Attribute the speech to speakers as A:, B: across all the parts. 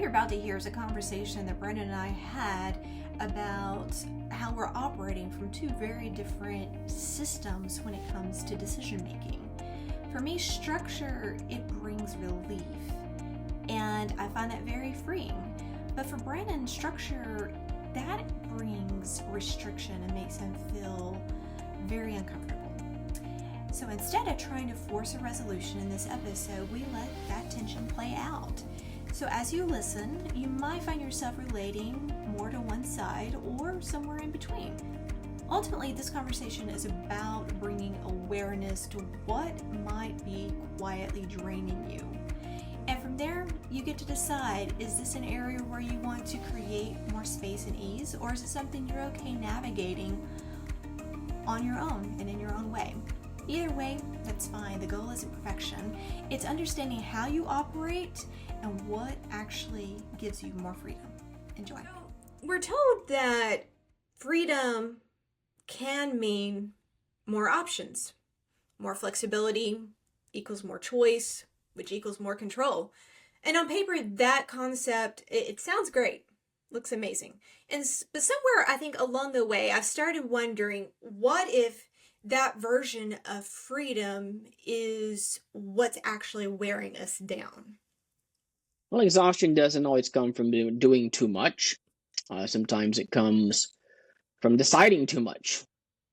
A: you're about to hear is a conversation that Brannon and I had about how we're operating from two very different systems when it comes to decision making. For me, structure, it brings relief, and I find that very freeing. But for Brannon, structure, that brings restriction and makes him feel very uncomfortable. So instead of trying to force a resolution in this episode, we let that tension play out. So as you listen, you might find yourself relating more to one side or somewhere in between. Ultimately, this conversation is about bringing awareness to what might be quietly draining you. And from there, you get to decide, is this an area where you want to create more space and ease, or is it something you're okay navigating on your own and in your own way? Either way, that's fine. The goal isn't perfection. It's understanding how you operate and what actually gives you more freedom. Enjoy. We're told that freedom can mean more options. More flexibility equals more choice, which equals more control. And on paper, that concept, it sounds great. Looks amazing. But somewhere, I think along the way, I've started wondering, what if that version of freedom is what's actually wearing us down?
B: Well, exhaustion doesn't always come from doing too much. Sometimes it comes from deciding too much.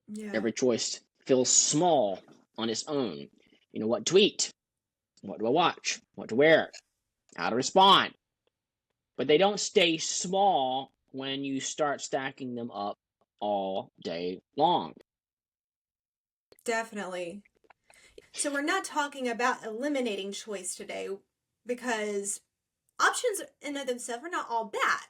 A: Yeah.
B: Every choice feels small on its own. You know, what to eat, what to watch, what to wear, how to respond. But they don't stay small when you start stacking them up all day long.
A: Definitely. So we're not talking about eliminating choice today, because options in of themselves are not all bad.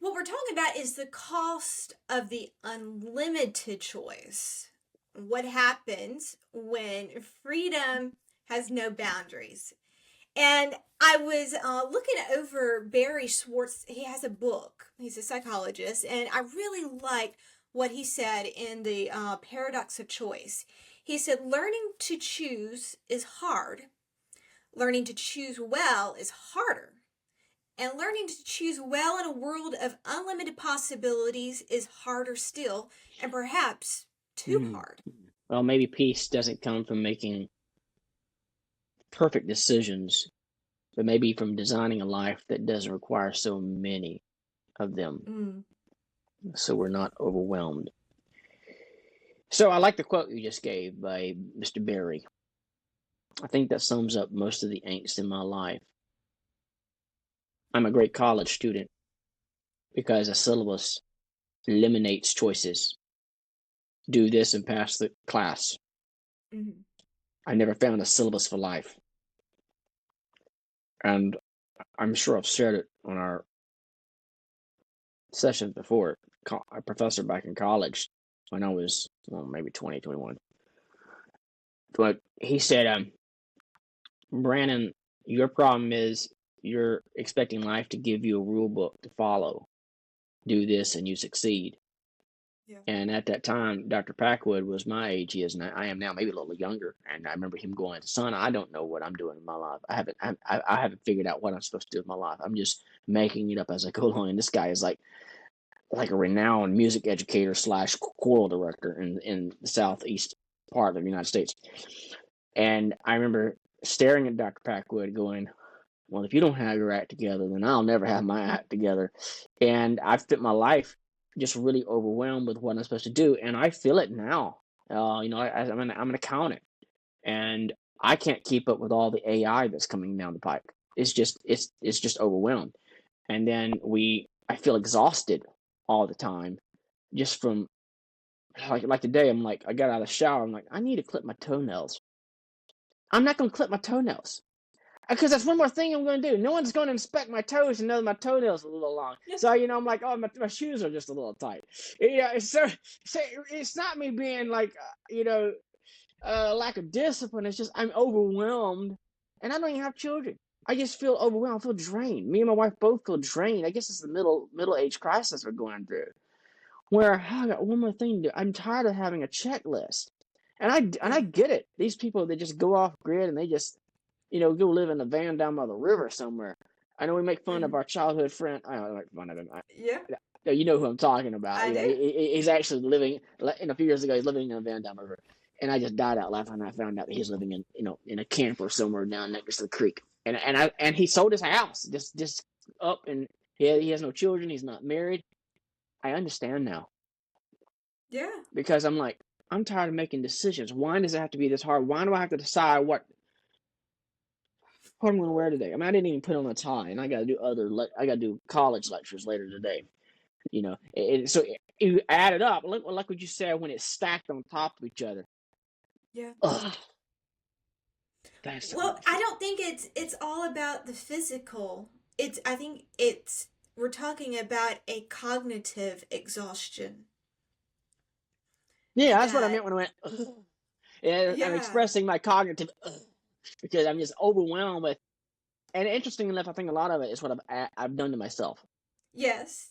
A: What we're talking about is the cost of the unlimited choice. What happens when freedom has no boundaries? And I was looking over Barry Schwartz. He has a book. He's a psychologist, and I really like what he said in the Paradox of Choice. He said, learning to choose is hard. Learning to choose well is harder. And learning to choose well in a world of unlimited possibilities is harder still, and perhaps too hard.
B: Well, maybe peace doesn't come from making perfect decisions, but maybe from designing a life that doesn't require so many of them, so we're not overwhelmed. So I like the quote you just gave by Mr. Barry. I think that sums up most of the angst in my life. I'm a great college student because a syllabus eliminates choices. Do this and pass the class. I never found a syllabus for life. And I'm sure I've shared it on our session before. A professor back in college, when I was maybe 20, 21. But he said, Brannon, your problem is you're expecting life to give you a rule book to follow. Do this and you succeed.
A: Yeah.
B: And at that time, Dr. Packwood was my age. He is, and I am now, maybe a little younger. And I remember him going, son, I don't know what I'm doing in my life. I haven't figured out what I'm supposed to do with my life. I'm just making it up as I go along. And this guy is like a renowned music educator / choral director in the southeast part of the United States. And I remember staring at Dr. Packwood going, well, if you don't have your act together, then I'll never have my act together. And I've spent my life just really overwhelmed with what I'm supposed to do. And I feel it now. I'm an accountant, and I can't keep up with all the AI that's coming down the pike. It's just overwhelmed. And then I feel exhausted all the time, just from like today. I'm like, I got out of the shower. I'm like, I need to clip my toenails. I'm not going to clip my toenails, because that's one more thing I'm going to do. No one's going to inspect my toes and know my toenails are a little long. So, I'm like, oh, my shoes are just a little tight. Yeah, so it's not me being like, lack of discipline. It's just I'm overwhelmed, and I don't even have children. I just feel overwhelmed. I feel drained. Me and my wife both feel drained. I guess it's the middle-age crisis we're going through, where I got one more thing to do. I'm tired of having a checklist. And I get it. These people, they just go off grid and they just, go live in a van down by the river somewhere. I know we make fun of our childhood friend. I don't make fun of him.
A: Yeah,
B: You know who I'm talking about.
A: I
B: You know,
A: do.
B: he's actually living. A few years ago, he's living in a van down the river, and I just died out laughing when I found out that he's living in a camper somewhere down next to the creek. And he sold his house just up, and he has no children. He's not married. I understand now
A: Yeah.
B: because I'm tired of making decisions. Why does it have to be this hard? Why do I have to decide what I'm going to wear today? I mean, I didn't even put on a tie, and I got to do college lectures later today. So you add it up. Like what you said, when it's stacked on top of each other.
A: Yeah.
B: Ugh, that's
A: Well,
B: awful.
A: I don't think it's all about the physical. I think we're talking about a cognitive exhaustion.
B: Yeah, that's what I meant
A: That
B: when I went. Ugh. Yeah, I'm
A: yeah.
B: expressing my cognitive because I'm just overwhelmed with. And interesting enough, I think a lot of it is what I've done to myself.
A: Yes.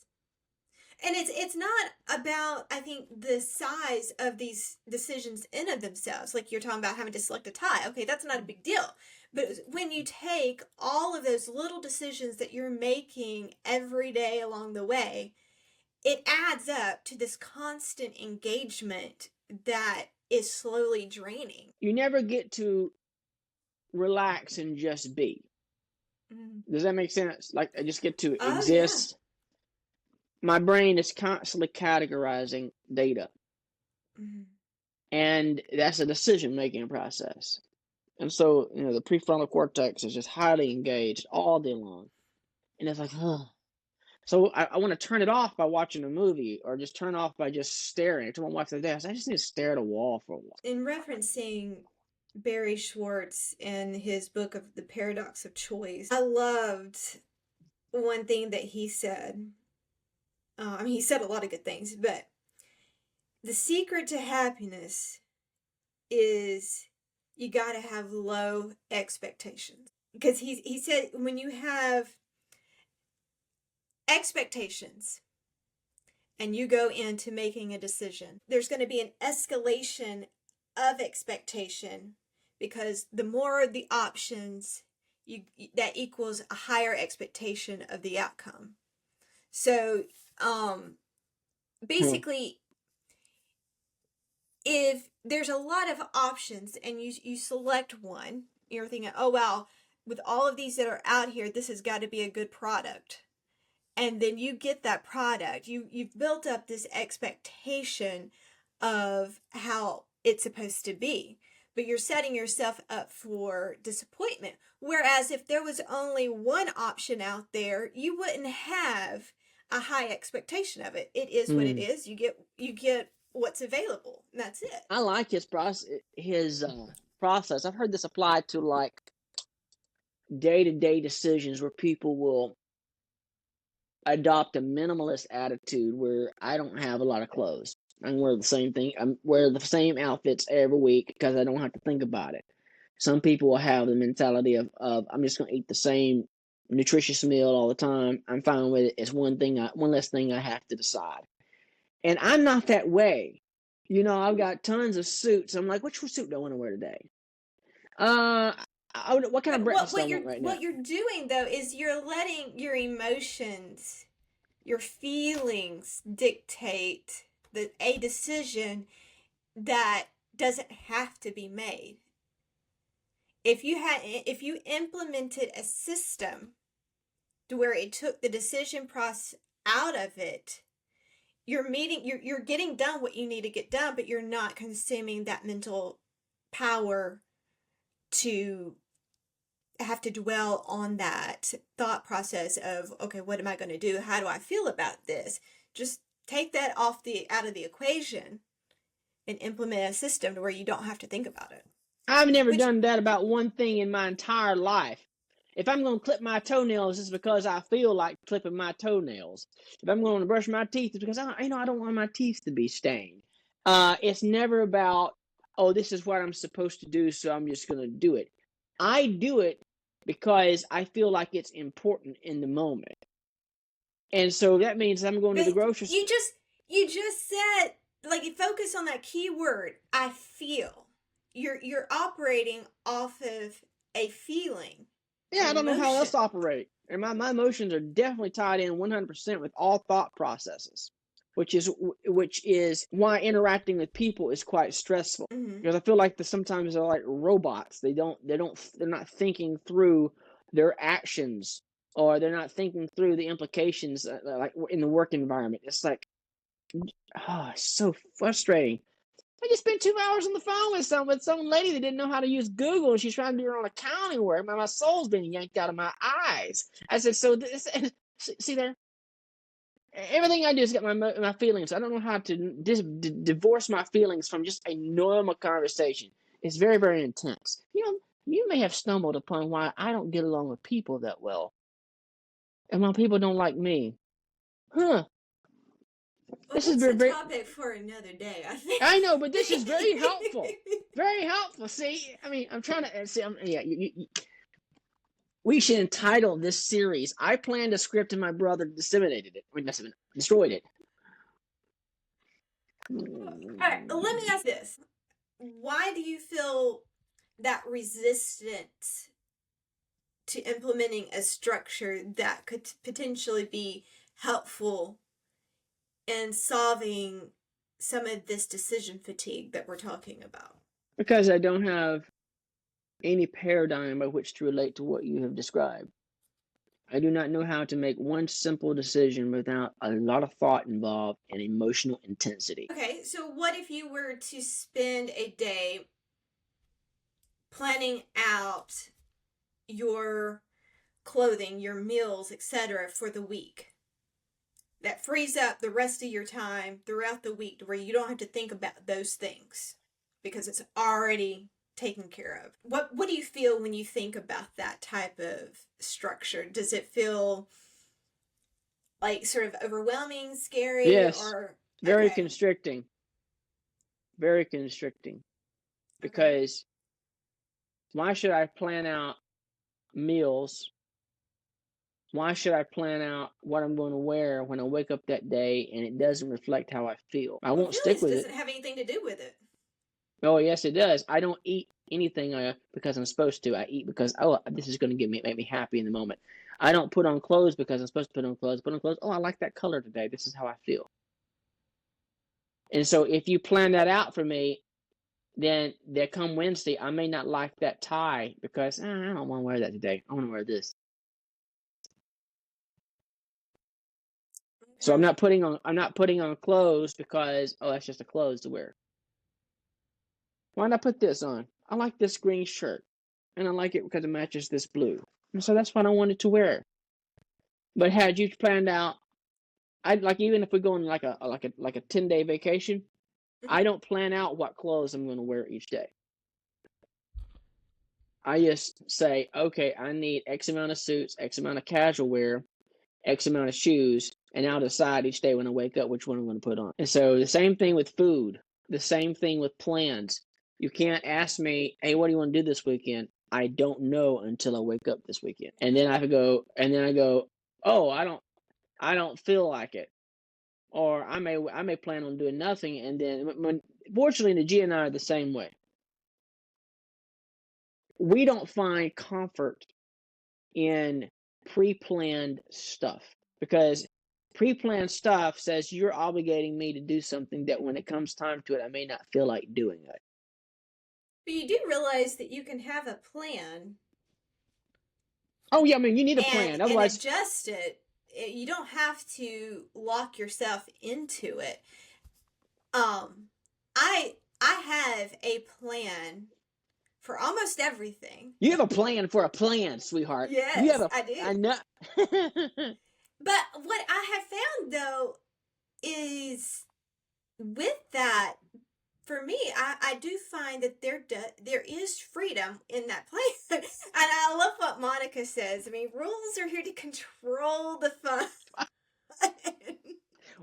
A: And it's not about, I think, the size of these decisions in of themselves. Like you're talking about having to select a tie. Okay, that's not a big deal. But when you take all of those little decisions that you're making every day along the way, it adds up to this constant engagement that is slowly draining.
B: You never get to relax and just be.
A: Mm.
B: Does that make sense? Like I just get to
A: Oh, yeah.
B: exist. My brain is constantly categorizing data,
A: Mm.
B: and that's a decision-making process. And so, the prefrontal cortex is just highly engaged all day long. And it's like, oh. So I want to turn it off by watching a movie or just turn it off by just staring. I told my wife the other day, I just need to stare at a wall for a while.
A: In referencing Barry Schwartz and his book of The Paradox of Choice, I loved one thing that he said. He said a lot of good things, but the secret to happiness is you got to have low expectations. Because he said when you have expectations and you go into making a decision, there's going to be an escalation of expectation because the more the options, that equals a higher expectation of the outcome. So basically, if there's a lot of options and you select one, you're thinking, oh wow, with all of these that are out here, this has got to be a good product. And then you get that product. You've built up this expectation of how it's supposed to be. But you're setting yourself up for disappointment. Whereas if there was only one option out there, you wouldn't have a high expectation of it. It is what it is. You get what's available. And that's it.
B: I like his process. I've heard this applied to like day-to-day decisions where people will adopt a minimalist attitude where I don't have a lot of clothes. I wear the same thing. I wear the same outfits every week because I don't have to think about it. Some people will have the mentality of I'm just going to eat the same nutritious meal all the time. I'm fine with it. It's one less thing I have to decide. And I'm not that way. I've got tons of suits. I'm like, which suit do I want to wear today? What kind of
A: But
B: breakfast do I want right now?
A: what you're doing though is you're letting your emotions, your feelings dictate a decision that doesn't have to be made. If you implemented a system to where it took the decision process out of it, you're getting done what you need to get done, but you're not consuming that mental power to have to dwell on that thought process of, okay, what am I going to do? How do I feel about this? Just take that out of the equation and implement a system to where you don't have to think about it.
B: I've never
A: Which
B: done that about one thing in my entire life. If I'm going to clip my toenails, it's because I feel like clipping my toenails. If I'm going to brush my teeth, it's because I don't want my teeth to be stained. It's never about, oh, this is what I'm supposed to do, so I'm just going to do it. I do it because I feel like it's important in the moment. And so that means I'm going to the grocery store.
A: You just said, like, you focus on that key word, I feel. You're operating off of a feeling.
B: Yeah, I don't know how else to operate. And my emotions are definitely tied in 100% with all thought processes, which is why interacting with people is quite stressful.
A: Mm-hmm.
B: Because I feel like sometimes they're like robots. They're not thinking through their actions, or they're not thinking through the implications, like in the work environment. It's like, oh, it's so frustrating. I just spent 2 hours on the phone with some lady that didn't know how to use Google, and she's trying to do her own accounting work. My soul's being yanked out of my eyes. I said, so this, see there, everything I do is get my feelings. I don't know how to divorce my feelings from just a normal conversation. It's very, very intense. You may have stumbled upon why I don't get along with people that well, and why people don't like me. Huh.
A: Well,
B: This is
A: that's
B: very,
A: a
B: very,
A: topic for another day, I think.
B: I know, but this is very helpful. Very helpful. See, I mean, I'm trying to see. Yeah, we should entitle this series. I planned a script, and my brother disseminated it. I mean, destroyed it.
A: All right, let me ask this: why do you feel that resistance to implementing a structure that could potentially be helpful in solving some of this decision fatigue that we're talking about?
B: Because I don't have any paradigm by which to relate to what you have described. I do not know how to make one simple decision without a lot of thought involved and emotional intensity.
A: Okay, so what if you were to spend a day planning out your clothing, your meals, etc. for the week? That frees up the rest of your time throughout the week to where you don't have to think about those things because it's already taken care of. What do you feel when you think about that type of structure? Does it feel like sort of overwhelming, scary,
B: Yes,
A: or
B: very
A: okay?
B: constricting. Very constricting. Because why should I plan out meals? Why should I plan out what I'm going to wear when I wake up that day and it doesn't reflect how I feel? I won't stick
A: Feelings
B: with
A: doesn't
B: it.
A: have anything to do with it.
B: Oh, yes, it does. I don't eat anything because I'm supposed to. I eat because, oh, this is going to make me happy in the moment. I don't put on clothes because I'm supposed to put on clothes. Put on clothes. Oh, I like that color today. This is how I feel. And so if you plan that out for me, then there come Wednesday, I may not like that tie because I don't want to wear that today. I want to wear this. So I'm not putting on clothes because, oh, that's just a clothes to wear. Why not put this on? I like this green shirt, and I like it because it matches this blue, and so that's what I wanted to wear. But had you planned out, I'd like, even if we go on like a 10-day vacation, I don't plan out what clothes I'm going to wear each day. I just say, okay, I need X amount of suits, X amount of casual wear, X amount of shoes, and I'll decide each day when I wake up which one I'm going to put on. And so the same thing with food, the same thing with plans. You can't ask me, hey, what do you want to do this weekend? I don't know until I wake up this weekend. And then I go, oh, I don't feel like it. Or I may plan on doing nothing, and then fortunately the G and I are the same way. We don't find comfort in pre-planned stuff, because pre-planned stuff says you're obligating me to do something that when it comes time to it, I may not feel like doing it.
A: But you do realize that you can have a plan.
B: Oh yeah, I mean, you need a plan. Otherwise,
A: and adjust it. You don't have to lock yourself into it. I have a plan for almost everything.
B: You have a plan for a plan, sweetheart.
A: Yes, I do.
B: I know.
A: But what I have found though is with that, for me, I do find that there is freedom in that place. And I love what Monica says. I mean, rules are here to control the fun.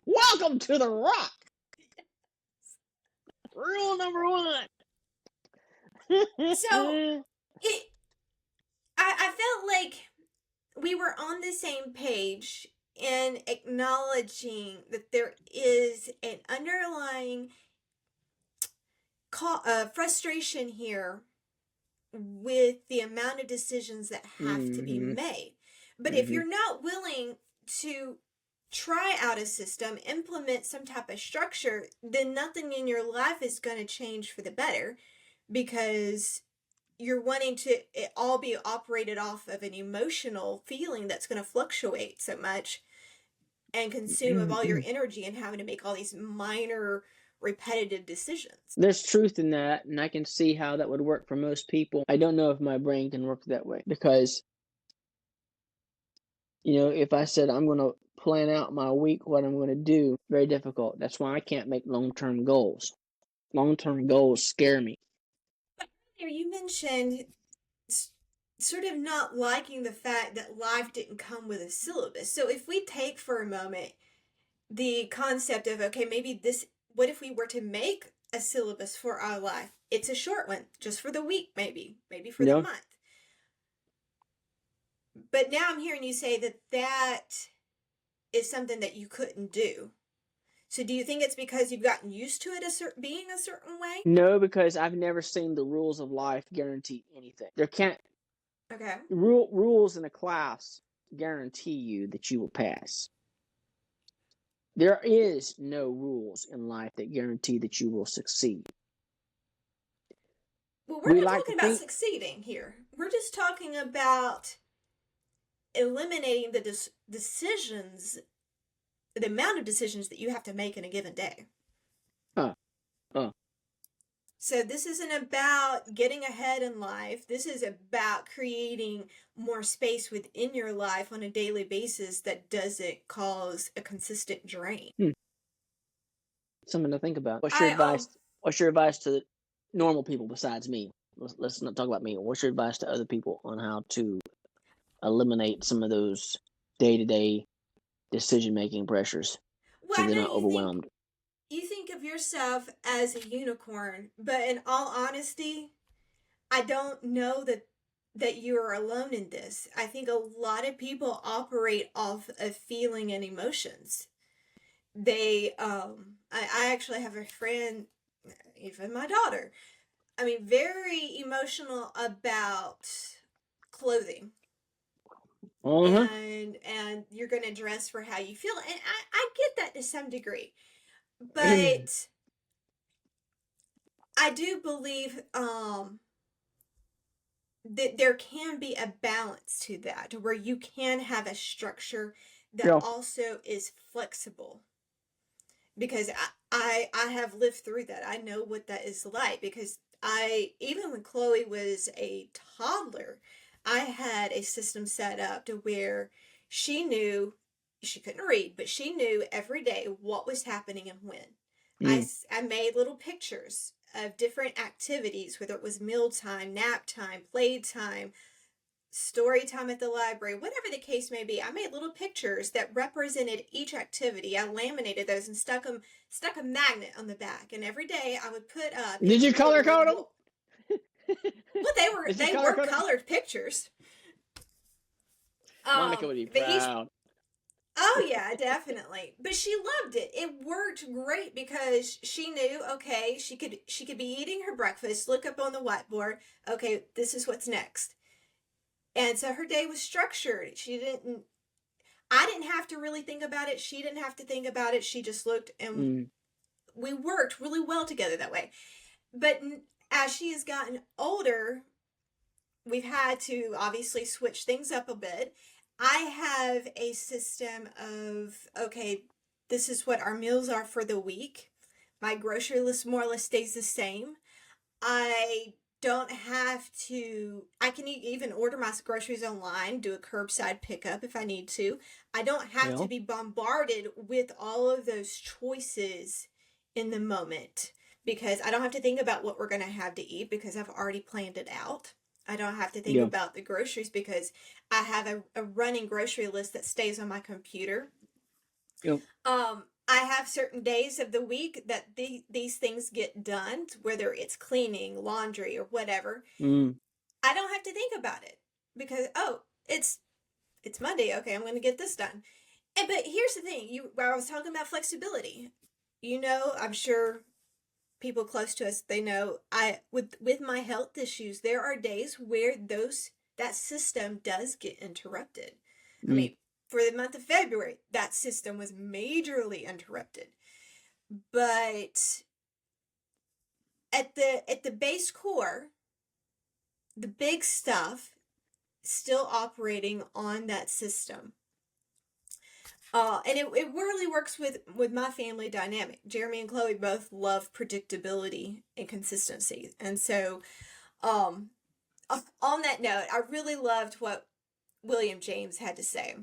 B: Welcome to the Rock. Rule number 1.
A: So I felt like we were on the same page in acknowledging that there is an underlying frustration here with the amount of decisions that have to be made. But if you're not willing to try out a system, implement some type of structure, then nothing in your life is going to change for the better, because you're wanting to it all be operated off of an emotional feeling that's going to fluctuate so much and consume of all your energy, and having to make all these minor repetitive decisions.
B: There's truth in that, and I can see how that would work for most people. I don't know if my brain can work that way, because, if I said I'm going to plan out my week, what I'm going to do, very difficult. That's why I can't make long-term goals. Long-term goals scare me.
A: Here you mentioned sort of not liking the fact that life didn't come with a syllabus. So if we take for a moment the concept of, okay, maybe what if we were to make a syllabus for our life? It's a short one, just for the week, maybe for the month. But now I'm hearing you say that is something that you couldn't do. So do you think it's because you've gotten used to it being a certain way?
B: No, because I've never seen the rules of life guarantee anything. There can't.
A: Okay.
B: Rules in a class guarantee you that you will pass. There is no rules in life that guarantee that you will succeed.
A: Well, we're not talking about succeeding here. We're just talking about eliminating the decisions, the amount of decisions that you have to make in a given day. So this isn't about getting ahead in life. This is about creating more space within your life on a daily basis that doesn't cause a consistent drain.
B: Something to think about. What's your advice? What's your advice to normal people besides me? Let's not talk about me. What's your advice to other people on how to eliminate some of those day-to-day decision-making pressures so they're not overwhelmed?
A: You think of yourself as a unicorn, but in all honesty, I don't know that you are alone in this. I think a lot of people operate off of feeling and emotions. I actually have a friend, even my daughter, very emotional about clothing. And you're going to dress for how you feel. And I get that to some degree. But I do believe that there can be a balance to that, where you can have a structure that also is flexible. Because I have lived through that. I know what that is like, because even when Chloe was a toddler, I had a system set up to where she knew, she couldn't read, but she knew every day what was happening and when. I made little pictures of different activities, whether it was mealtime, nap time, playtime, story time at the library, whatever the case may be. I made little pictures that represented each activity. I laminated those and stuck a magnet on the back. And every day I would put up.
B: Did you color code them?
A: Well, they were colored pictures.
B: Monica would be proud.
A: Oh yeah, definitely. But she loved it. It worked great because she knew, okay, she could be eating her breakfast, look up on the whiteboard, okay, this is what's next. And so her day was structured. I didn't have to really think about it. She didn't have to think about it. She just looked, and we worked really well together that way. But as she has gotten older, we've had to obviously switch things up a bit. I have a system of, okay, this is what our meals are for the week. My grocery list more or less stays the same. I don't have to, I can even order my groceries online, do a curbside pickup if I need to. I don't have to be bombarded with all of those choices in the moment, because I don't have to think about what we're going to have to eat because I've already planned it out. I don't have to think about the groceries because I have a running grocery list that stays on my computer. I have certain days of the week that these things get done, whether it's cleaning, laundry, or whatever. I don't have to think about it because, it's Monday. Okay, I'm going to get this done. But here's the thing. I was talking about flexibility. I'm sure people close to us, they know with my health issues, there are days where that system does get interrupted. I mean, for the month of February, that system was majorly interrupted. But at the base core, the big stuff still operating on that system. And it really works with my family dynamic. Jeremy and Chloe both love predictability and consistency. And so, on that note, I really loved what William James had to say.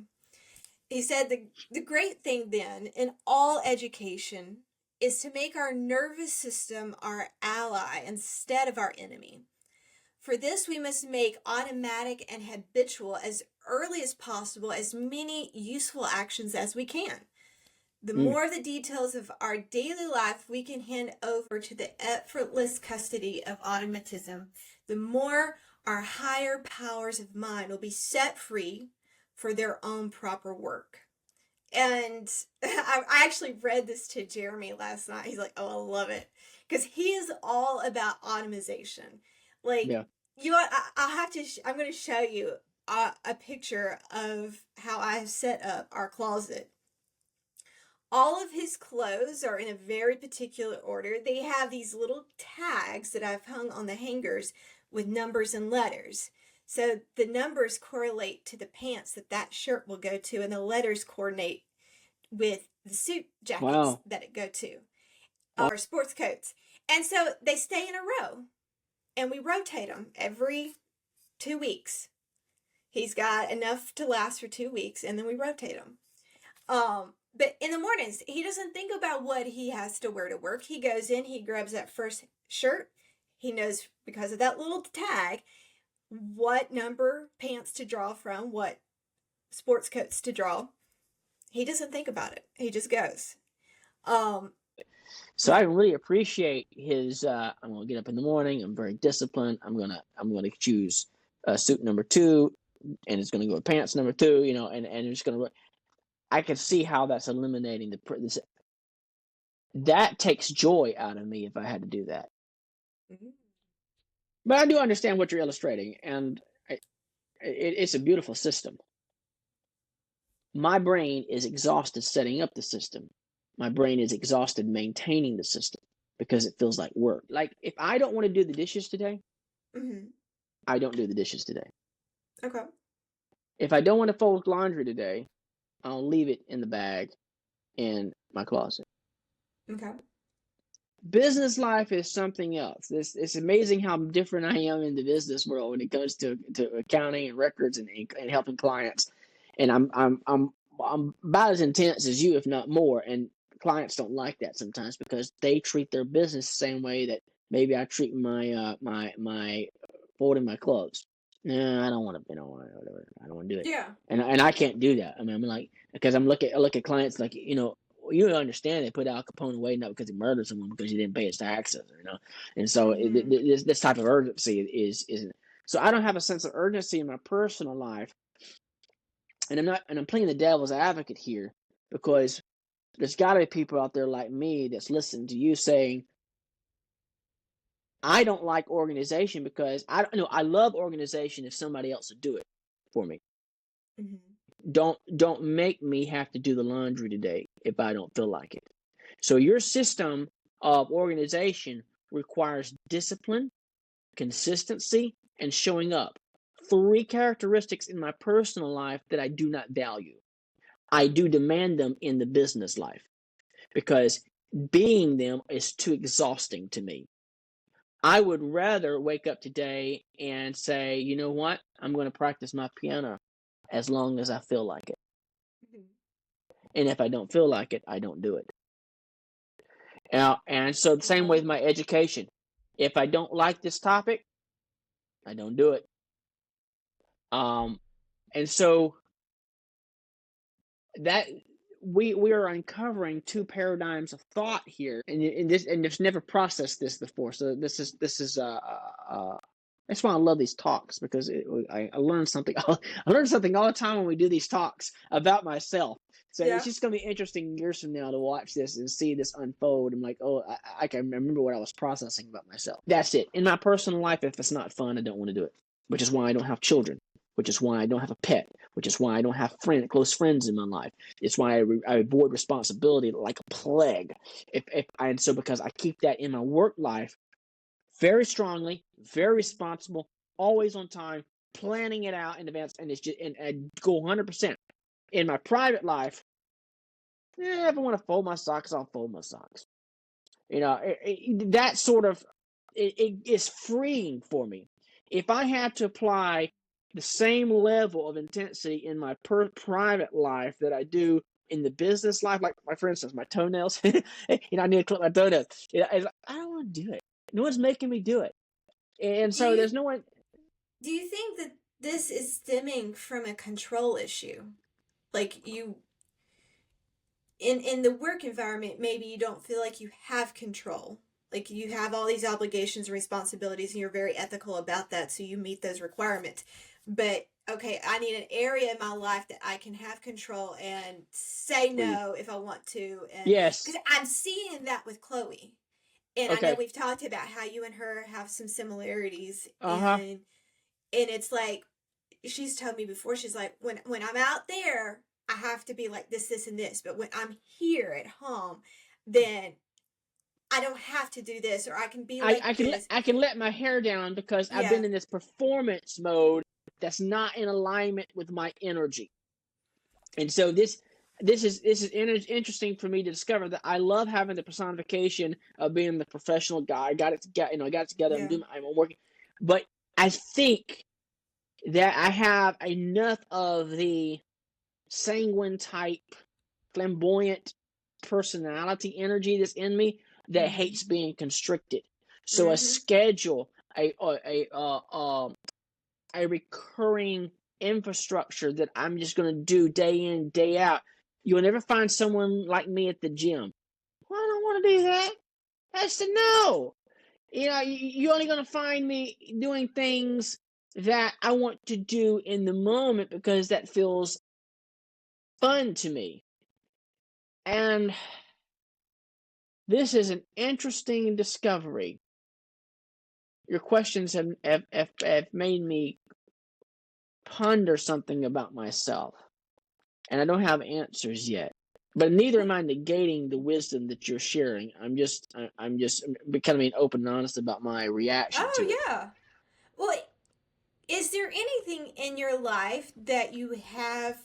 A: He said, the great thing then in all education is to make our nervous system our ally instead of our enemy. For this, we must make automatic and habitual as early as possible as many useful actions as we can. The more of the details of our daily life we can hand over to the effortless custody of automatism, the more our higher powers of mind will be set free for their own proper work. And I actually read this to Jeremy last night. He's like, oh, I love it. Because he is all about automation. Like,
B: Yeah.
A: you know, I'm going to show you a picture of how I have set up our closet. All of his clothes are in a very particular order. They have these little tags that I've hung on the hangers with numbers and letters. So the numbers correlate to the pants that shirt will go to, and the letters coordinate with the suit jackets that it go to, or sports coats. And so they stay in a row, and we rotate them every 2 weeks. He's got enough to last for 2 weeks, and then we rotate them. But in the mornings, he doesn't think about what he has to wear to work. He goes in, he grabs that first shirt. He knows, because of that little tag, what number pants to draw from, what sports coats to draw. He doesn't think about it. He just goes.
B: So I really appreciate his. I'm gonna get up in the morning. I'm very disciplined. I'm gonna choose suit number 2, and it's gonna go with pants number 2. You know, and it's gonna. I can see how that's eliminating this. That takes joy out of me if I had to do that. Mm-hmm. But I do understand what you're illustrating, and it's a beautiful system. My brain is exhausted setting up the system. My brain is exhausted maintaining the system because it feels like work. Like, if I don't want to do the dishes today, I don't do the dishes today.
A: Okay.
B: If I don't want to fold laundry today, I'll leave it in the bag in my closet. Okay. Business life is something else. It's amazing how different I am in the business world when it comes to accounting and records and helping clients. And I'm about as intense as you, if not more. And clients don't like that sometimes because they treat their business the same way that maybe I treat my my folding my clothes. No, I don't want to. Whatever. I don't want to do it. Yeah. And I can't do that. I mean, I'm like, because I look at clients like, you understand they put Al Capone away not because he murdered someone, because he didn't pay his taxes, And so this type of urgency isn't. So I don't have a sense of urgency in my personal life, and I'm playing the devil's advocate here, because there's got to be people out there like me that's listening to you saying, I don't like organization because I love organization if somebody else would do it for me. Mm-hmm. Don't make me have to do the laundry today if I don't feel like it. So your system of organization requires discipline, consistency, and showing up. 3 characteristics in my personal life that I do not value. I do demand them in the business life because being them is too exhausting to me. I would rather wake up today and say, you know what? I'm going to practice my piano as long as I feel like it. Mm-hmm. And if I don't feel like it, I don't do it. And so the same way with my education. If I don't like this topic, I don't do it. And so that we are uncovering 2 paradigms of thought here, and there's never processed this before. So this is that's why I love these talks, because I learn something. I learn something all the time when we do these talks about myself. So It's just going to be interesting years from now to watch this and see this unfold. I'm like, oh, I can remember what I was processing about myself. That's it. In my personal life, if it's not fun, I don't want to do it, which is why I don't have children, which is why I don't have a pet, which is why I don't have close friends in my life. It's why I avoid responsibility like a plague. And so because I keep that in my work life very strongly, very responsible, always on time, planning it out in advance, and it's just and I go 100%. In my private life, if I want to fold my socks, I'll fold my socks. That sort of it is freeing for me. If I had to apply the same level of intensity in my private life that I do in the business life, like for instance, my toenails, I need to clip my toenails. I don't want to do it. No one's making me do it, and
A: Do
B: so
A: you
B: there's no one.
A: do you think that this is stemming from a control issue? Like you in the work environment, maybe you don't feel like you have control. Like you have all these obligations and responsibilities and you're very ethical about that, so you meet those requirements. But okay, I need an area in my life that I can have control and say no if I want to, and
B: Yes.
A: because I'm seeing that with Chloe. And I know
B: Okay.
A: we've talked about how you and her have some similarities,
B: Uh-huh.
A: and it's like she's told me before, she's like, when I'm out there, I have to be like this and this, but when I'm here at home, then I don't have to do this, or I can be like this.
B: I can let my hair down because I've
A: Yeah.
B: been in this performance mode that's not in alignment with my energy. And so this is interesting for me to discover that I love having the personification of being the professional guy. I got it together.
A: Yeah.
B: I'm working, but I think that I have enough of the sanguine type, flamboyant personality energy that's in me that
A: Mm-hmm.
B: hates being constricted. So a
A: Mm-hmm.
B: schedule, a recurring infrastructure that I'm just going to do day in, day out. You'll never find someone like me at the gym. Well, I don't want to do that. That's the no. You're only going to find me doing things that I want to do in the moment because that feels fun to me. And this is an interesting discovery. Your questions have made me ponder something about myself. And I don't have answers yet. But neither am I negating the wisdom that you're sharing. I'm just becoming open and honest about my reaction
A: Oh
B: to it.
A: yeah. Well, is there anything in your life that you have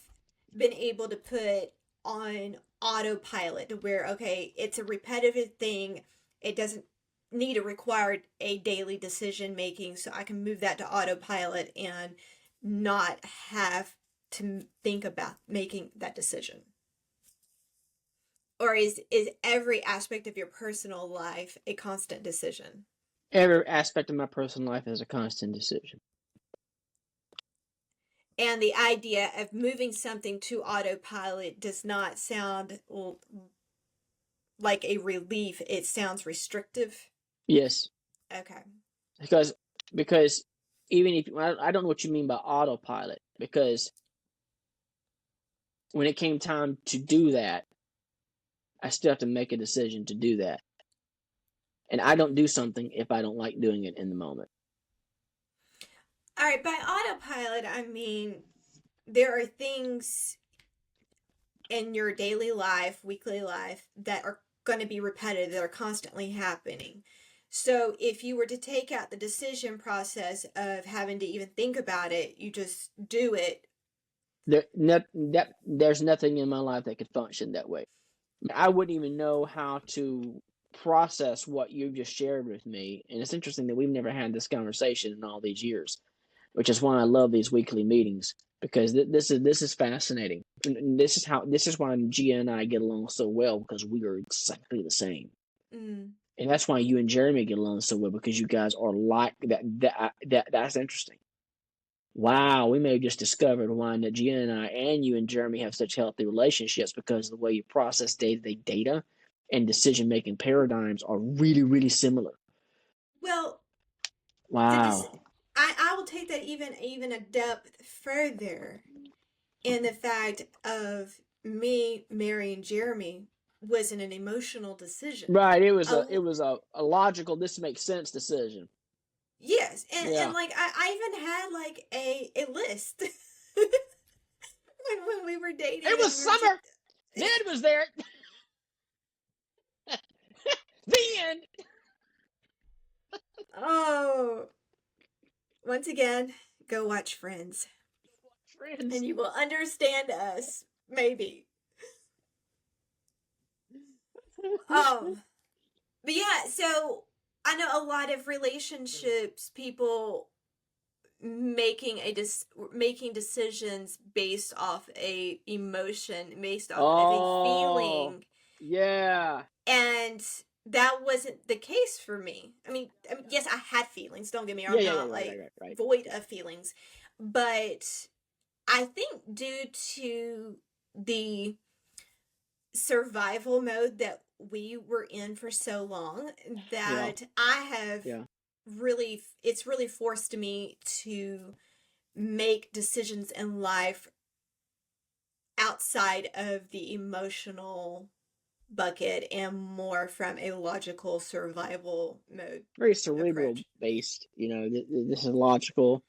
A: been able to put on autopilot to where, okay, it's a repetitive thing, it doesn't need to require a daily decision making, so I can move that to autopilot and not have to think about making that decision? Or is every aspect of your personal life a constant decision?
B: Every aspect of my personal life is a constant decision.
A: And the idea of moving something to autopilot does not sound like a relief. It sounds restrictive.
B: Yes,
A: Okay.
B: because because even if I don't know what you mean by autopilot, because when it came time to do that, I still have to make a decision to do that. And I don't do something if I don't like doing it in the moment.
A: All right. By autopilot, I mean there are things in your daily life, weekly life, that are going to be repetitive, that are constantly happening. So if you were to take out the decision process of having to even think about it, you just do it.
B: There's nothing in my life that could function that way. I wouldn't even know how to process what you've just shared with me. And it's interesting that we've never had this conversation in all these years, which is why I love these weekly meetings because this is fascinating. And this is why Gia and I get along so well because we are exactly the same.
A: Mm.
B: And that's why you and Jeremy get along so well because you guys are like that. That's interesting. Wow, we may have just discovered why Gia and I and you and Jeremy have such healthy relationships because the way you process day-to-day data and decision-making paradigms are really, really similar.
A: Well,
B: Wow.
A: I will take that even a depth further in the fact of me marrying Jeremy wasn't an emotional decision.
B: Right. It was
A: A,
B: a logical, this makes sense decision.
A: Yes, and
B: Yeah.
A: like I even had like a list when we were dating
B: It
A: and
B: was
A: we were just
B: summer. Ned was there. The end.
A: oh, once again, go watch Friends
B: Friends.
A: and you will understand us maybe. Um, but yeah, so I know a lot of relationships people making decisions based off a emotion, based off of a
B: Oh,
A: feeling,
B: yeah.
A: and that wasn't the case for me. I mean, yes, I had feelings. Don't get me wrong.
B: Yeah,
A: I'm
B: yeah, yeah,
A: not like
B: right.
A: void of feelings, but I think due to the survival mode that we were in for so long,
B: Yeah,
A: that I have
B: yeah.
A: really, it's really forced me to make decisions in life outside of the emotional bucket and more from a logical survival mode
B: Very cerebral
A: approach.
B: based. This is logical.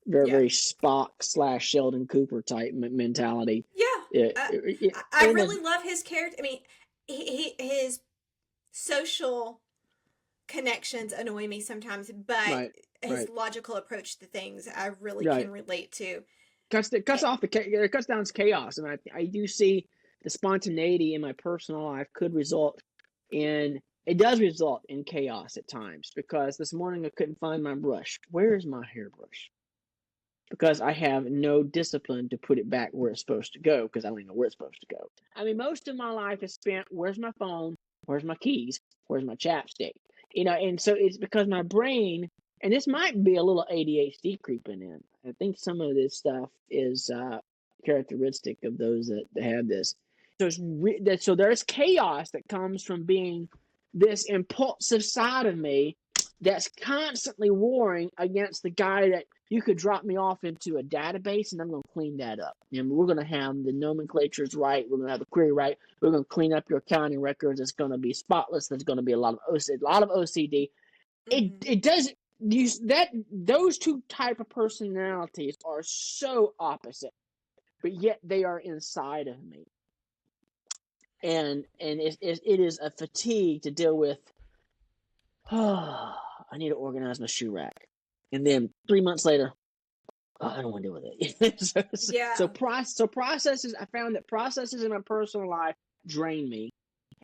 B: Very,
A: Yeah.
B: very Spock slash Sheldon Cooper type mentality.
A: Yeah.
B: It,
A: I,
B: it,
A: I
B: and
A: really love his character. I mean, his social connections annoy me sometimes, but
B: right,
A: his
B: right,
A: logical approach to things I really
B: right.
A: can relate to.
B: It cuts down chaos, and I do see the spontaneity in my personal life could result in it does result in chaos at times because this morning I couldn't find my brush. Where is my hairbrush? Because I have no discipline to put it back where it's supposed to go because I don't even know where it's supposed to go. I mean, most of my life is spent, where's my phone? Where's my keys? Where's my chapstick? And so it's because my brain, and this might be a little ADHD creeping in. I think some of this stuff is characteristic of those that have this. So there's chaos that comes from being this impulsive side of me that's constantly warring against the guy that you could drop me off into a database and I'm going to clean that up. And we're going to have the nomenclatures right. We're going to have the query right. We're going to clean up your accounting records. It's going to be spotless. There's going to be a lot of OCD.
A: Mm-hmm.
B: It doesn't use that. Those two type of personalities are so opposite, but yet they are inside of me. And it is a fatigue to deal with. Oh, I need to organize my shoe rack. And then 3 months later, oh, I don't want to deal with it.
A: Yeah.
B: So processes, I found that processes in my personal life drain me.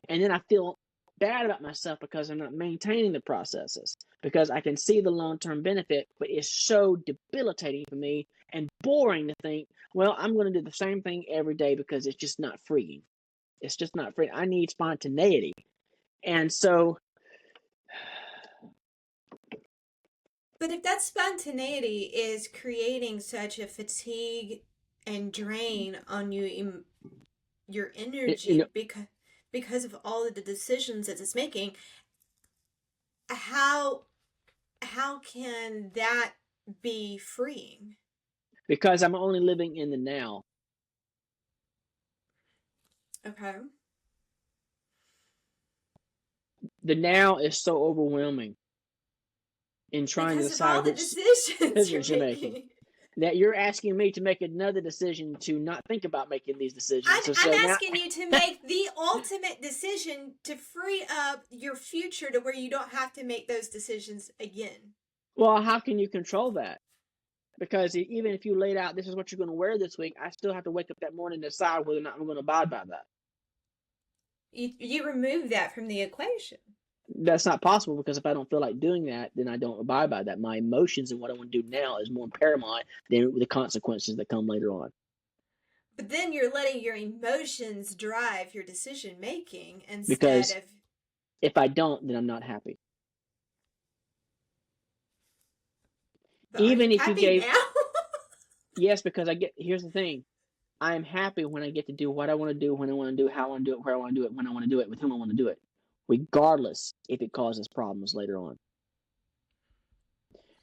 B: And then I feel bad about myself because I'm not maintaining the processes because I can see the long-term benefit, but it's so debilitating for me and boring to think, well, I'm going to do the same thing every day because it's just not freeing. It's just not free. I need spontaneity. And so,
A: But if that spontaneity is creating such a fatigue and drain on your
B: you know,
A: energy because of all of the decisions that it's making, how how can that be freeing?
B: because I'm only living in the now.
A: Okay.
B: The now is so overwhelming in trying to
A: Because of all
B: decide
A: the
B: which
A: decisions you're
B: decisions you're making.
A: making.
B: That you're asking me to make another decision to not think about making these decisions.
A: I'm
B: So now,
A: asking you to make the ultimate decision to free up your future to where you don't have to make those decisions again.
B: well, how can you control that? Because even if you laid out, this is what you're going to wear this week, I still have to wake up that morning and decide whether or not I'm going to abide by that.
A: You remove that from the equation.
B: That's not possible because if I don't feel like doing that, then I don't abide by that. My emotions and what I want to do now is more paramount than the consequences that come later on.
A: But then you're letting your emotions drive your decision making instead
B: Because
A: of.
B: if I don't, then I'm not happy.
A: But are you
B: Even if you
A: happy
B: gave,
A: now?
B: yes, because here's the thing. I am happy when I get to do what I want to do, when I want to do it, how I want to do it, where I want to do it, when I want to do it, with whom I want to do it, regardless if it causes problems later on.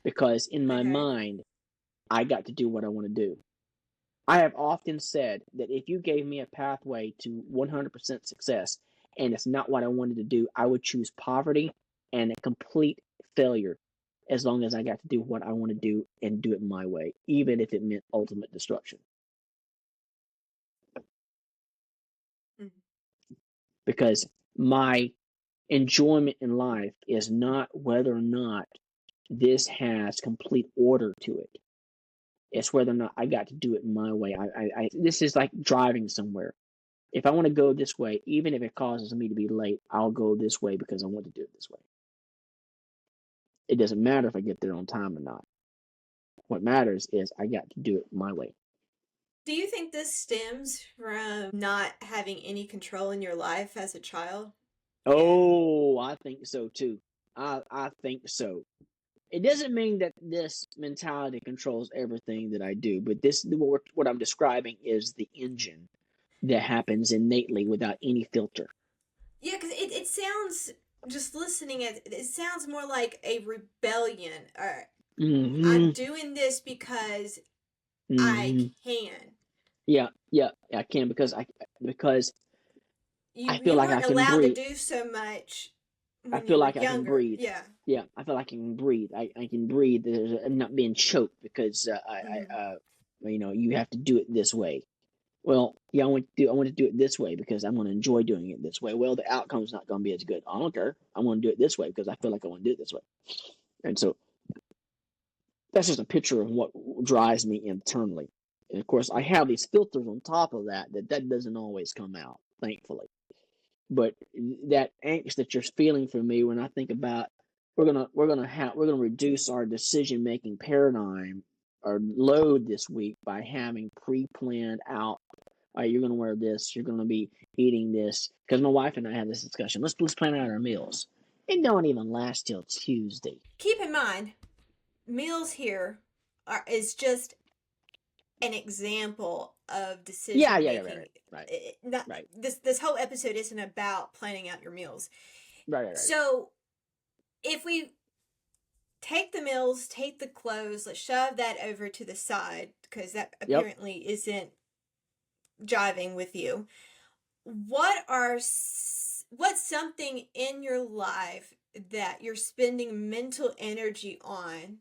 B: Because in my
A: Okay.
B: mind, I got to do what I want to do. I have often said that if you gave me a pathway to 100% success and it's not what I wanted to do, I would choose poverty and a complete failure as long as I got to do what I want to do and do it my way, even if it meant ultimate destruction.
A: Mhm.
B: Because my enjoyment in life is not whether or not this has complete order to it. It's whether or not I got to do it my way. This is like driving somewhere. If I want to go this way, even if it causes me to be late, I'll go this way because I want to do it this way. It doesn't matter if I get there on time or not. What matters is I got to do it my way.
A: Do you think this stems from not having any control in your life as a child?
B: Oh, I think so too. I think so. It doesn't mean that this mentality controls everything that I do, but what I'm describing is the engine that happens innately without any filter.
A: Yeah, because it sounds, just listening, it sounds more like a rebellion. Or I'm
B: Hmm.
A: doing this because I
B: Hmm.
A: can.
B: Yeah, yeah, I can because I feel
A: You
B: like I
A: weren't
B: can
A: allowed to
B: breathe.
A: do so much
B: I
A: when you
B: feel
A: were
B: like I can
A: younger.
B: breathe.
A: Yeah.
B: Yeah, I feel like I can breathe. I can breathe. I'm not being choked because
A: Mm-hmm.
B: you have to do it this way. Well, yeah, I want to do it this way because I'm going to enjoy doing it this way. Well, the outcome's not going to be as good. I don't care. I want to do it this way because I feel like I want to do it this way. And so that's just a picture of what drives me internally. And of course, I have these filters on top of that doesn't always come out, thankfully. But that angst that you're feeling from me when I think about we're gonna reduce our decision making paradigm or load this week by having pre-planned out. All right, you're gonna wear this. You're gonna be eating this. Because my wife and I had this discussion. Let's plan out our meals. It don't even last till Tuesday.
A: Keep in mind, meals here is just an example of
B: Yeah,
A: decision
B: yeah, yeah, right,
A: making.
B: right, right,
A: Not
B: right,
A: this whole episode isn't about planning out your meals.
B: right, right, right.
A: So if we take the meals, take the clothes, let's shove that over to the side because that
B: Yep.
A: apparently isn't jiving with you. What are what's something in your life that you're spending mental energy on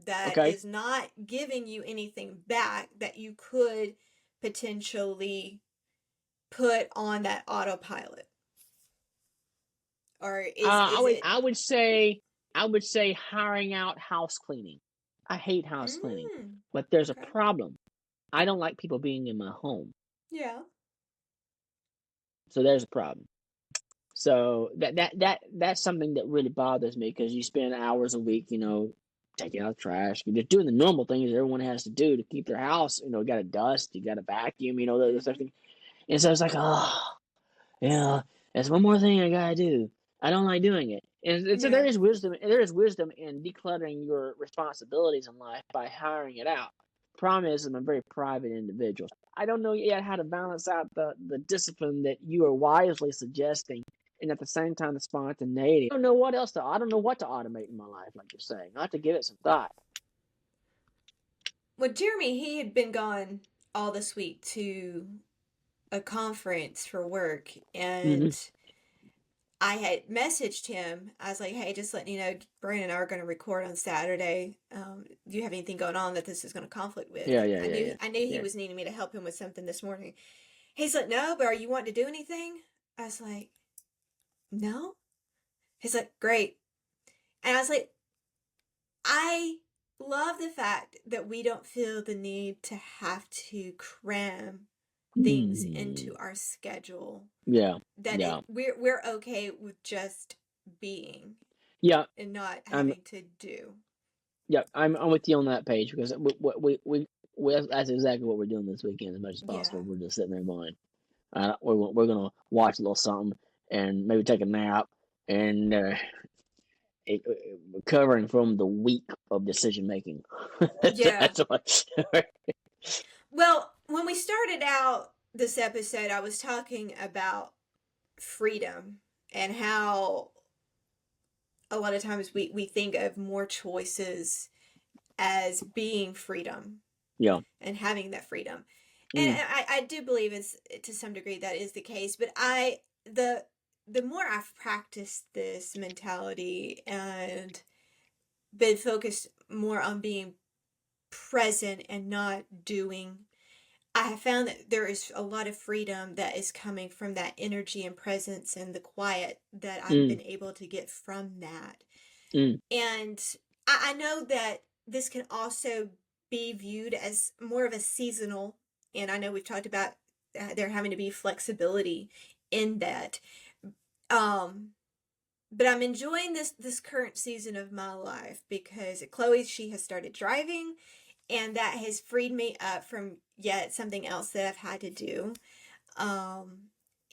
A: that
B: Okay.
A: is not giving you anything back that you could potentially put on that autopilot? Or
B: I
A: is
B: would
A: it
B: I would say I would say hiring out house cleaning. I hate house cleaning,
A: mm,
B: but there's a
A: okay.
B: problem. I don't like people being in my home,
A: Yeah.
B: so there's a problem. So that's something that really bothers me because you spend hours a week, taking out trash, you're just doing the normal things everyone has to do to keep their house. Got to dust, you got to vacuum, those stuff.
A: Mm-hmm.
B: And so it's like, oh, there's one more thing I gotta do. I don't like doing it. And so
A: Yeah.
B: there is wisdom in decluttering your responsibilities in life by hiring it out. Problem is, I'm a very private individual. I don't know yet how to balance out the discipline that you are wisely suggesting, and at the same time the spontaneity. I don't know what to automate in my life, like you're saying. I have to give it some thought.
A: Well, Jeremy, he had been gone all this week to a conference for work,
B: Hmm.
A: and I had messaged him. I was like, "Hey, just letting you know, Brannon and I are going to record on Saturday. Do you have anything going on that this is going to conflict with?"
B: Yeah,
A: And
B: yeah, yeah, yeah,
A: I knew he
B: yeah.
A: was needing me to help him with something this morning. He's like, "No, but are you wanting to do anything?" I was like, "No." He's like, "Great," and I was like, "I love the fact that we don't feel the need to have to cram things
B: Hmm.
A: into our schedule.
B: Yeah,
A: That
B: yeah,
A: we're okay with just being
B: yeah.
A: and not
B: I'm
A: having to do."
B: Yeah, I'm with you on that page because that's exactly what we're doing this weekend as much as possible.
A: Yeah.
B: We're just sitting there going, we're gonna watch a little something and maybe take a nap and recovering from the week of decision making.
A: Yeah.
B: That's what.
A: Well, when we started out this episode, I was talking about freedom and how a lot of times we think of more choices as being freedom
B: Yeah.
A: and having that freedom. And
B: Mm.
A: I do believe it's to some degree that is the case, but the more I've practiced this mentality and been focused more on being present and not doing. I have found that there is a lot of freedom that is coming from that energy and presence and the quiet that I've
B: Mm,
A: been able to get from that.
B: mm.
A: And I know that this can also be viewed as more of a seasonal, and I know we've talked about there having to be flexibility in that. Um, but I'm enjoying this current season of my life because Chloe, she has started driving, and that has freed me up from yet something else that I've had to do. Um,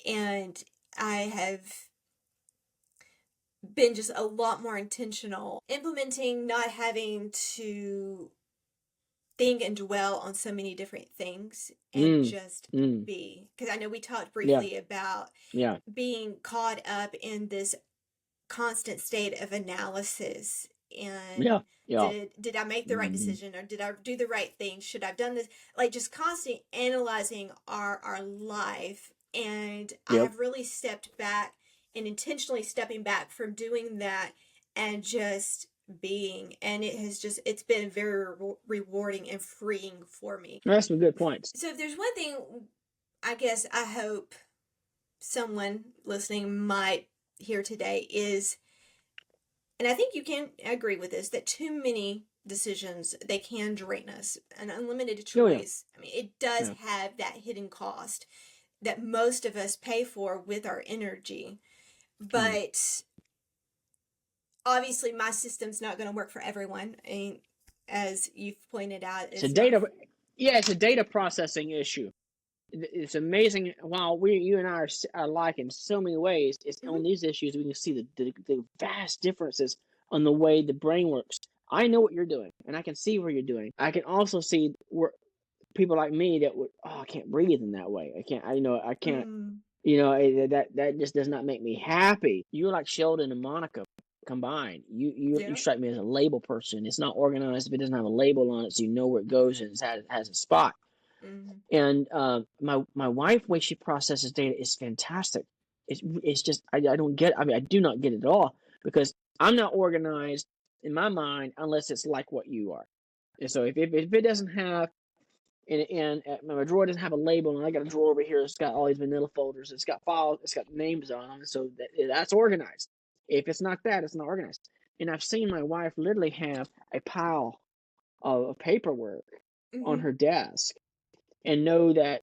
A: and I have been just a lot more intentional implementing not having to think and dwell on so many different things and
B: Mm,
A: just
B: mm.
A: be, because I know we talked
B: Yeah,
A: briefly about
B: yeah,
A: being caught up in this constant state of analysis
B: yeah,
A: and
B: yeah.
A: did I make the right
B: Hmm.
A: decision, or did I do the right thing, should I've done this, like just constantly analyzing our life. And I
B: Yep.
A: have really stepped back and intentionally stepping back from doing that and just being, and it's been very rewarding and freeing for me.
B: That's some good points.
A: So if there's one thing I guess I hope someone listening might hear today is, and I think you can agree with this, that too many decisions, they can drain us. An unlimited
B: Oh yeah,
A: choice, I mean, it does
B: yeah.
A: have that hidden cost that most of us pay for with our energy.
B: Mm.
A: But obviously my system's not going to work for everyone. I mean, as you've pointed out,
B: It's a
A: it's not.
B: data, yeah, it's a data processing issue. It's amazing. While you and I are alike in so many ways, it's on
A: Mhm.
B: these issues we can see the vast differences on the way the brain works. I know what you're doing, and I can see where you're doing. I can also see where people like me that would, oh, I can't breathe in that way. I can't. I can't.
A: Mm.
B: That just does not make me happy. You're like Sheldon and Monica combined. You
A: Yeah.
B: strike me as a label person. It's not organized if it doesn't have a label on it, so you know where it goes and it has a spot.
A: Mm.
B: And my wife, way she processes data is fantastic. It's just I don't get. I mean, I do not get it at all because I'm not organized in my mind unless it's like what you are. And so if it doesn't have and my drawer doesn't have a label, and I got a drawer over here that's got all these vanilla folders, it's got files, it's got names on them, so that's organized. If it's not that, it's not organized. And I've seen my wife literally have a pile of paperwork on
A: Mm-hmm.
B: her desk and know that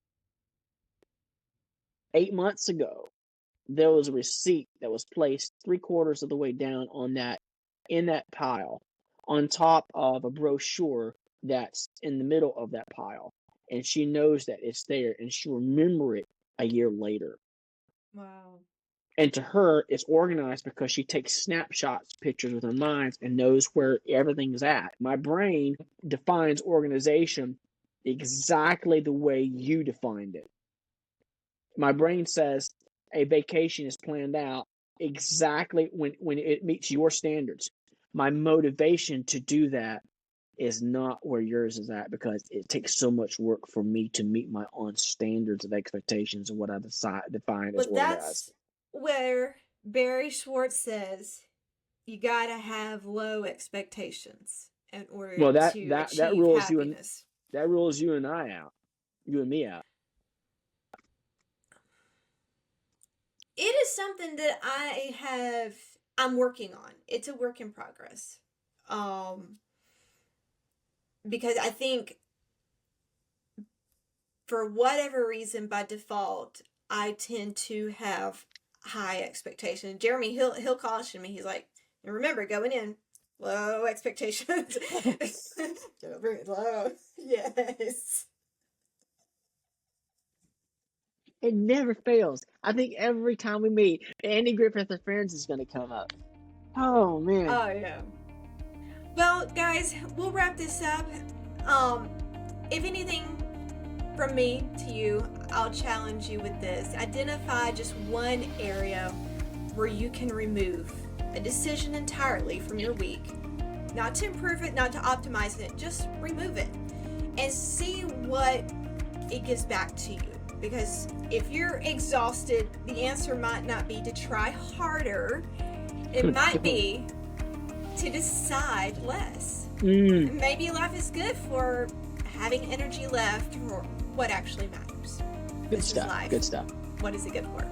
B: 8 months ago there was a receipt that was placed 3/4 of the way down on that in that pile, on top of a brochure that's in the middle of that pile, and she knows that it's there, and she'll remember it a year later.
A: Wow.
B: And to her, it's organized because she takes snapshots, pictures with her mind, and knows where everything's at. My brain defines organization exactly the way you defined it. My brain says a vacation is planned out exactly when it meets your standards. My motivation to do that is not where yours is at because it takes so much work for me to meet my own standards of expectations and what I define as
A: Well,
B: organized.
A: that's where Barry Schwartz says you gotta have low expectations in order
B: Well,
A: to
B: that
A: achieve happiness.
B: rules you and I out, you and me out.
A: It is something that I'm working on. It's a work in progress. Um, because I think for whatever reason, by default, I tend to have high expectations. Jeremy, he'll caution me. He's like, and remember, going in, low expectations. Very low. Yes.
B: It never fails. I think every time we meet, Andy Griffith and Friends is going to come up. Oh man.
A: Oh yeah. Well, guys, we'll wrap this up. Um, if anything from me to you, I'll challenge you with this. Identify just one area where you can remove a decision entirely from your week. Not to improve it, not to optimize it, just remove it. And see what it gives back to you. Because if you're exhausted, the answer might not be to try harder. It might be to decide less.
B: Mm.
A: Maybe life is good for having energy left for what actually matters.
B: Good
A: This
B: stuff.
A: is life.
B: Good stuff.
A: What is it good for?